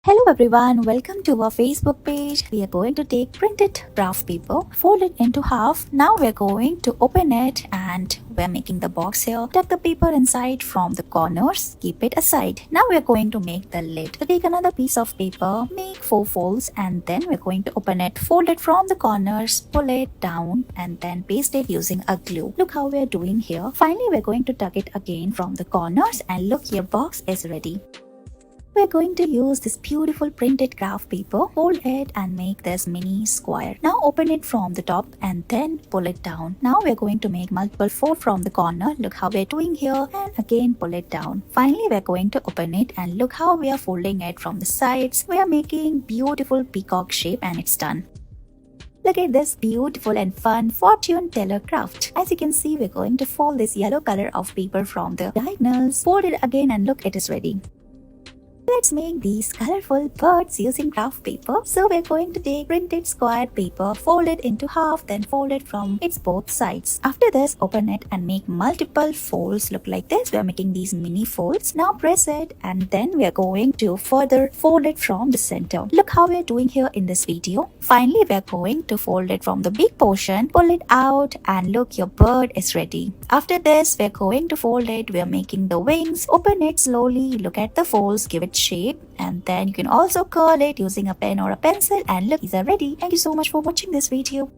Hello everyone, welcome to our Facebook page. We are going to take printed craft paper, fold it into half. Now we're going to open it and we're making the box here. Tuck the paper inside from the corners, keep it aside. Now we're going to make the lid. So take another piece of paper, make 4 folds and then we're going to open it, fold it from the corners, pull it down and then paste it using a glue. Look how we're doing here. Finally, we're going to tuck it again from the corners and look, your box is ready. We're going to use this beautiful printed craft paper, fold it and make this mini square. Now open it from the top and then pull it down. Now we're going to make multiple fold from the corner. Look how we're doing here and again pull it down. Finally, we're going to open it and look how we are folding it from the sides. We are making beautiful peacock shape and it's done. Look at this beautiful and fun fortune teller craft. As you can see, we're going to fold this yellow color of paper from the diagonals. Fold it again and look, it is ready. Let's make these colorful birds using craft paper. So we're going to take printed square paper, fold it into half, then fold it from its both sides. After this, open it and make multiple folds. Look like this. We're making these mini folds. Now press it and then we're going to further fold it from the center. Look how we're doing here in this video. Finally, we're going to fold it from the big portion, pull it out and look, your bird is ready. After this, we're going to fold it. We're making the wings. Open it slowly. Look at the folds. Give it shape and then you can also curl it using a pen or a pencil and look, these are ready. Thank you so much for watching this video.